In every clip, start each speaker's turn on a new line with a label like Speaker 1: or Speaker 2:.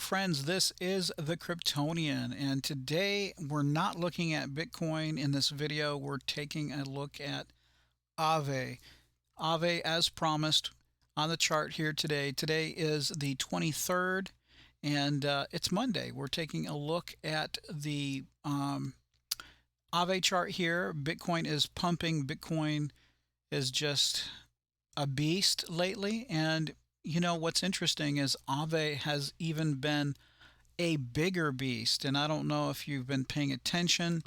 Speaker 1: friends, this is the Cryptonian, and today we're not looking at Bitcoin in this video. We're taking a look at AAVE. AAVE, as promised, on the chart here today. Today is the 23rd, and it's Monday. We're taking a look at the AAVE chart here. Bitcoin is pumping. Bitcoin is just a beast lately, and you know what's interesting is AAVE has even been a bigger beast, and I don't know if you've been paying attention,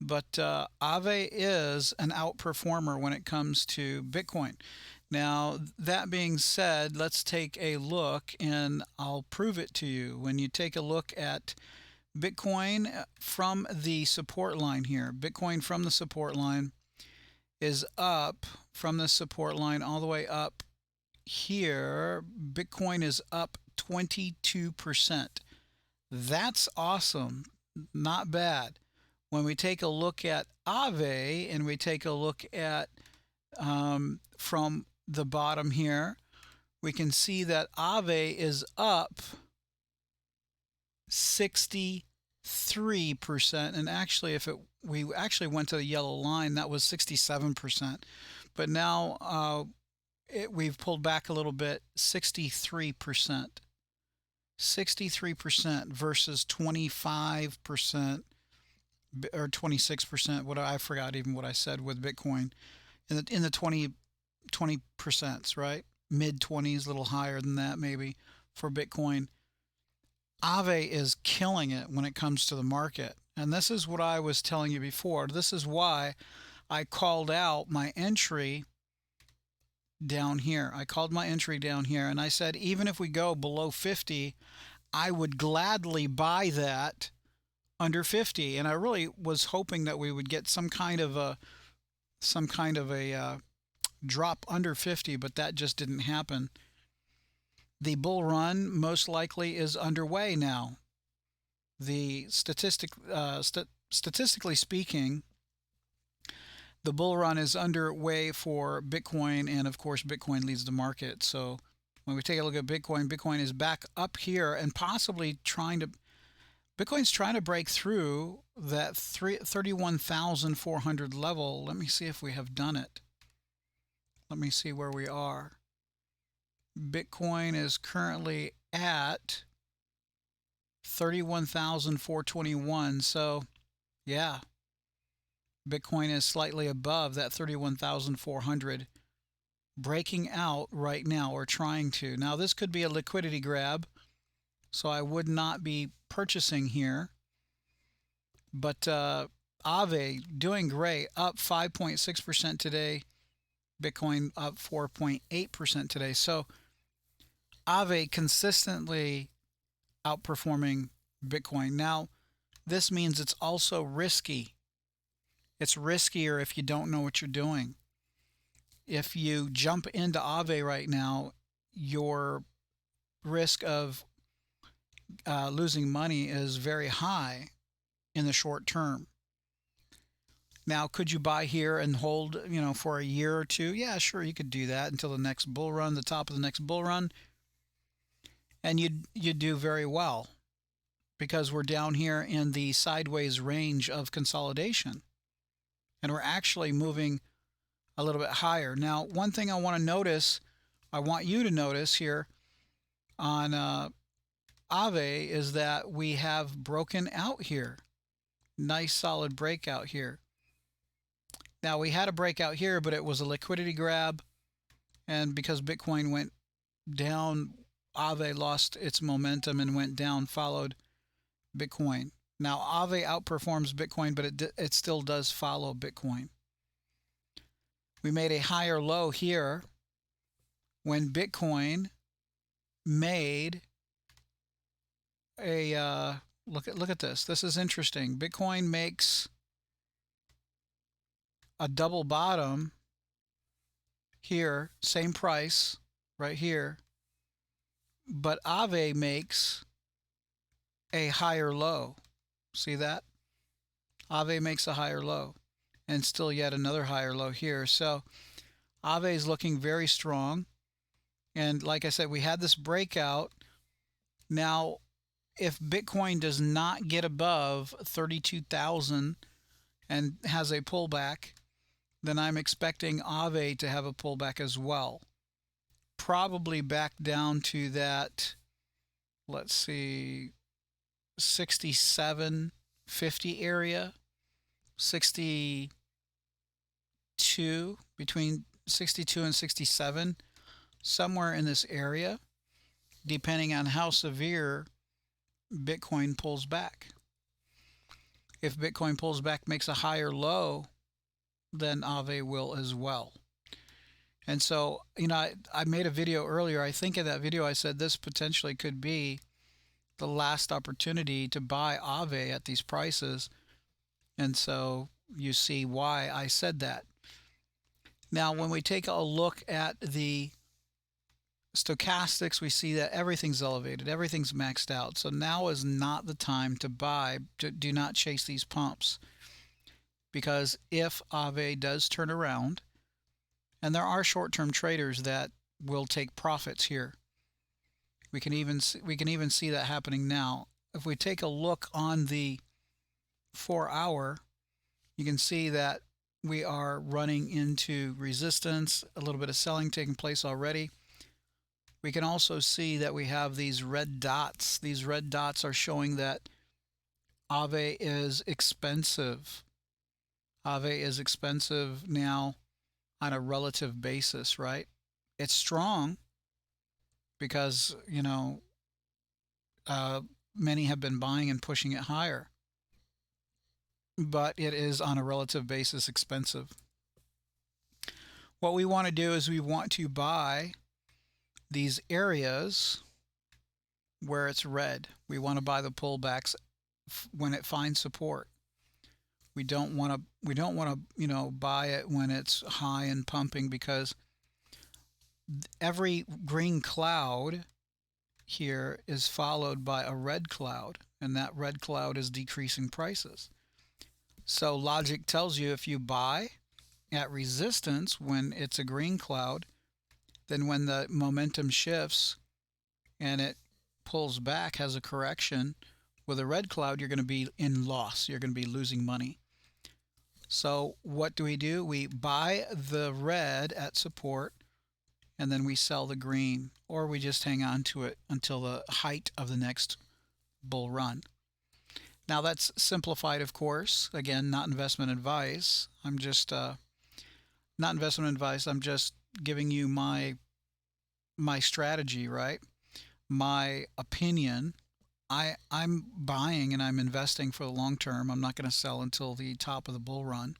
Speaker 1: but AAVE is an outperformer when it comes to Bitcoin. Now, that being said, let's take a look, and I'll prove it to you. When you take a look at Bitcoin from the support line here, Bitcoin from the support line is up from the support line all the way up here. Bitcoin is up 22%. That's awesome. Not bad. When we take a look at AAVE and we take a look at from the bottom here, we can see that AAVE is up 63%. And actually, we actually went to the yellow line, that was 67%. But now we've pulled back a little bit, 63%. 63% versus 25% or 26%. What I forgot even what I said with Bitcoin in the 20%, right? Mid 20s, a little higher than that maybe for Bitcoin. AAVE is killing it when it comes to the market. And this is what I was telling you before. This is why I called out my entry down here. I called my entry down here, and I said even if we go below 50, I would gladly buy that under 50. And I really was hoping that we would get some kind of a drop under 50, but that just didn't happen. The bull run most likely is underway now. The statistically speaking, the bull run is underway for Bitcoin, and of course Bitcoin leads the market. So when we take a look at Bitcoin, Bitcoin is back up here and possibly Bitcoin's trying to break through that 31,400 level. Let me see if we have done it. Let me see where we are. Bitcoin is currently at 31,421. So yeah, Bitcoin is slightly above that 31,400, breaking out right now, or trying to. Now this could be a liquidity grab, so I would not be purchasing here. But AAVE doing great, up 5.6% today. Bitcoin up 4.8% today. So AAVE consistently outperforming Bitcoin. Now, this means it's also risky. It's riskier if you don't know what you're doing. If you jump into AAVE right now, your risk of losing money is very high in the short term. Now, could you buy here and hold, for a year or two? Yeah, sure, you could do that until the next bull run, the top of the next bull run, and you'd do very well, because we're down here in the sideways range of consolidation, and we're actually moving a little bit higher. Now, one thing I want you to notice here on AAVE is that we have broken out here. Nice solid breakout here. Now, we had a breakout here, but it was a liquidity grab, and because Bitcoin went down, AAVE lost its momentum and went down, followed Bitcoin. Now, AAVE outperforms Bitcoin, but it still does follow Bitcoin. We made a higher low here when Bitcoin made a look at this. This is interesting. Bitcoin makes a double bottom here, same price right here, but AAVE makes a higher low. See that? AAVE makes a higher low, and still yet another higher low here. So AAVE is looking very strong. And like I said, we had this breakout. Now, if Bitcoin does not get above 32,000 and has a pullback, then I'm expecting AAVE to have a pullback as well. Probably back down to that, let's see, 67.50 area, 62, between 62 and 67, somewhere in this area, depending on how severe Bitcoin pulls back. If Bitcoin pulls back, makes a higher low, then AAVE will as well. And so, I made a video earlier. I think in that video I said this potentially could be the last opportunity to buy AAVE at these prices. And so you see why I said that. Now, when we take a look at the stochastics, we see that everything's elevated, everything's maxed out. So now is not the time to buy. Do not chase these pumps, because if AAVE does turn around, and there are short-term traders that will take profits here. We can even see that happening now. If we take a look on the 4-hour, you can see that we are running into resistance, a little bit of selling taking place already. We can also see that we have these red dots. These red dots are showing that AAVE is expensive. AAVE is expensive now on a relative basis, right? It's strong because, many have been buying and pushing it higher. But it is on a relative basis expensive. What we want to do is we want to buy these areas where it's red. We want to buy the pullbacks when it finds support. We don't want to buy it when it's high and pumping, because every green cloud here is followed by a red cloud, and that red cloud is decreasing prices. So logic tells you if you buy at resistance when it's a green cloud, then when the momentum shifts and it pulls back, has a correction with a red cloud, you're going to be in loss. You're going to be losing money. So what do? We buy the red at support, and then we sell the green, or we just hang on to it until the height of the next bull run. Now that's simplified, of course. Again, not investment advice. I'm just not investment advice. I'm just giving you my strategy, right? My opinion. I'm buying and I'm investing for the long term. I'm not going to sell until the top of the bull run.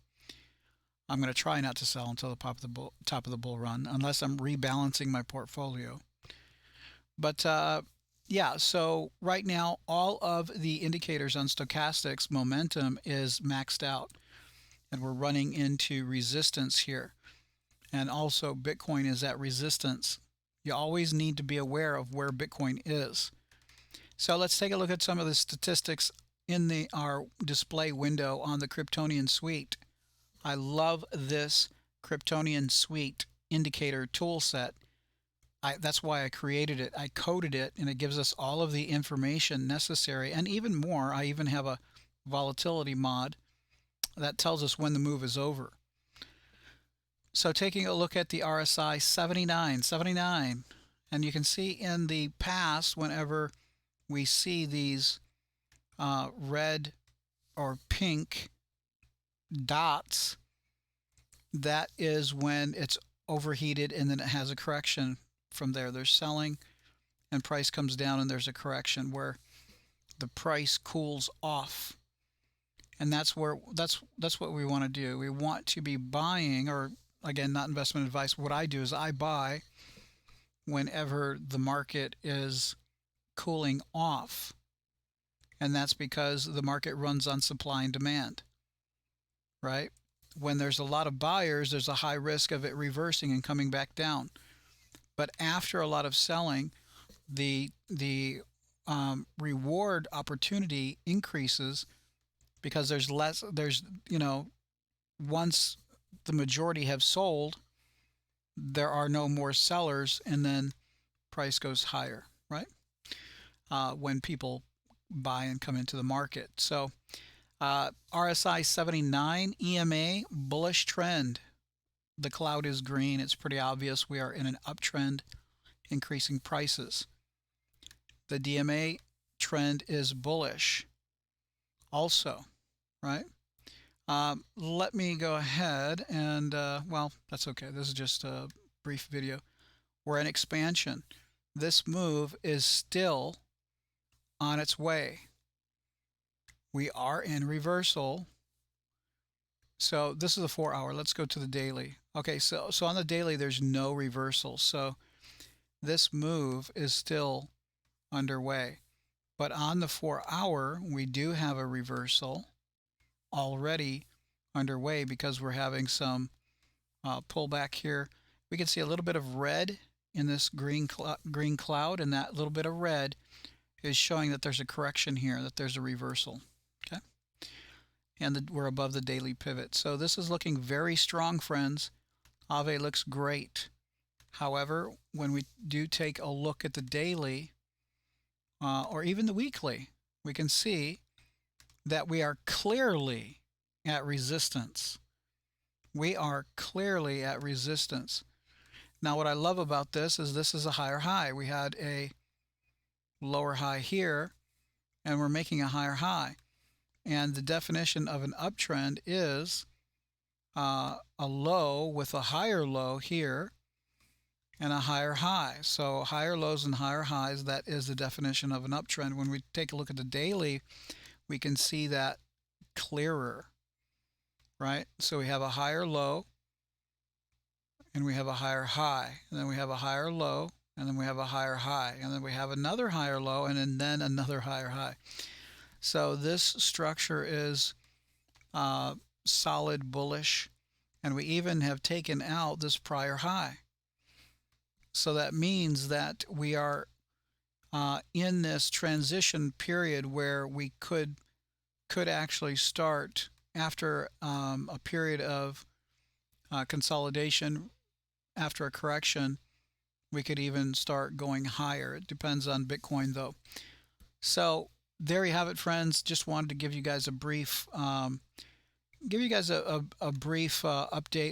Speaker 1: I'm going to try not to sell until the top of the bull run, unless I'm rebalancing my portfolio. But yeah, so right now all of the indicators on stochastics momentum is maxed out, and we're running into resistance here. And also Bitcoin is at resistance. You always need to be aware of where Bitcoin is. So let's take a look at some of the statistics in our display window on the Cryptonian suite. I love this Cryptonian suite indicator tool set. That's why I created it. I coded it, and it gives us all of the information necessary, and even more. I even have a volatility mod that tells us when the move is over. So taking a look at the RSI 79, and you can see in the past, whenever we see these red or pink dots, that is when it's overheated, and then it has a correction from there. There's selling and price comes down, and there's a correction where the price cools off. And that's what we want to do. We want to be buying, or again, not investment advice. What I do is I buy whenever the market is cooling off. And that's because the market runs on supply and demand, right? When there's a lot of buyers, there's a high risk of it reversing and coming back down. But after a lot of selling, the reward opportunity increases, because there's less. Once the majority have sold, there are no more sellers, and then price goes higher, right? When people buy and come into the market. So RSI 79, EMA, bullish trend. The cloud is green. It's pretty obvious we are in an uptrend, increasing prices. The DMA trend is bullish also, right? Let me go ahead and, well, that's okay. This is just a brief video. We're in expansion. This move is still on its way. We are in reversal. So this is a 4-hour. Let's go to the daily. Okay, so on the daily, there's no reversal. So this move is still underway. But on the 4-hour, we do have a reversal already underway because we're having some pullback here. We can see a little bit of red in this green cloud, and that little bit of red is showing that there's a correction here, that there's a reversal. Okay, and we're above the daily pivot. So this is looking very strong, friends. AAVE looks great. However, when we do take a look at the daily or even the weekly, we can see that we are clearly at resistance. We are clearly at resistance. Now, what I love about this is a higher high. We had a lower high here, and we're making a higher high. And the definition of an uptrend is a low with a higher low here and a higher high. So higher lows and higher highs, that is the definition of an uptrend. When we take a look at the daily, we can see that clearer, right? So we have a higher low, and we have a higher high, and then we have a higher low, and then we have a higher high, and then we have another higher low, and then another higher high. So this structure is solid bullish, and we even have taken out this prior high. So that means that we are in this transition period where we could actually start after a period of consolidation, after a correction, we could even start going higher. It depends on Bitcoin though. So there you have it, friends. Just wanted to give you guys a brief update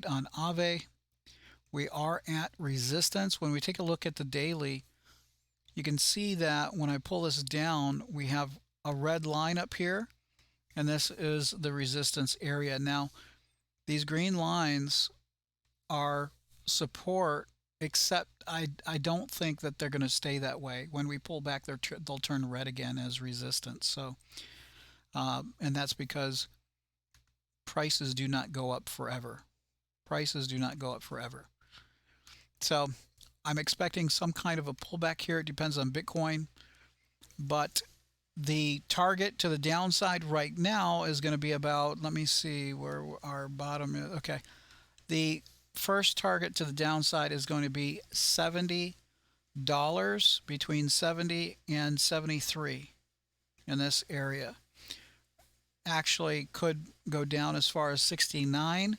Speaker 1: on AAVE. We are at resistance. When we take a look at the daily, you can see that when I pull this down, we have a red line up here, and this is the resistance area. Now, these green lines are support, except I don't think that they're going to stay that way. When we pull back, they'll turn red again as resistance. So, and that's because prices do not go up forever. Prices do not go up forever. So I'm expecting some kind of a pullback here. It depends on Bitcoin, but the target to the downside right now is going to be about, let me see where our bottom is. Okay, the first target to the downside is going to be $70, between 70 and 73 in this area. Actually could go down as far as 69,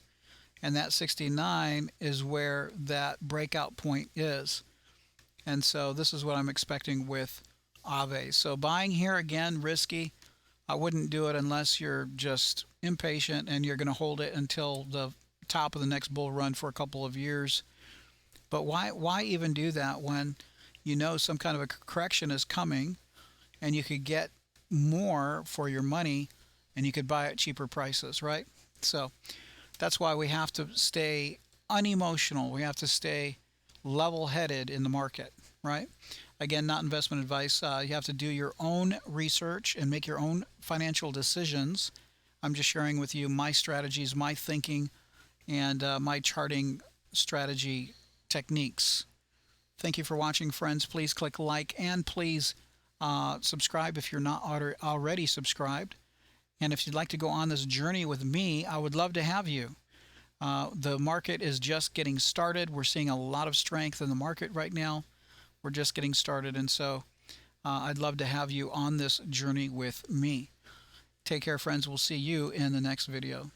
Speaker 1: and that 69 is where that breakout point is. And so this is what I'm expecting with AAVE. So buying here, again, risky. I wouldn't do it unless you're just impatient and you're going to hold it until the top of the next bull run for a couple of years. But why even do that when you know some kind of a correction is coming and you could get more for your money and you could buy at cheaper prices, right? So that's why we have to stay unemotional. We have to stay level-headed in the market, right? Again, not investment advice. You have to do your own research and make your own financial decisions. I'm just sharing with you my strategies, my thinking, and my charting strategy techniques. Thank you for watching, friends. Please click like, and please subscribe if you're not already subscribed. And if you'd like to go on this journey with me, I would love to have you. The market is just getting started. We're seeing a lot of strength in the market right now. We're just getting started, and so I'd love to have you on this journey with me. Take care, friends. We'll see you in the next video.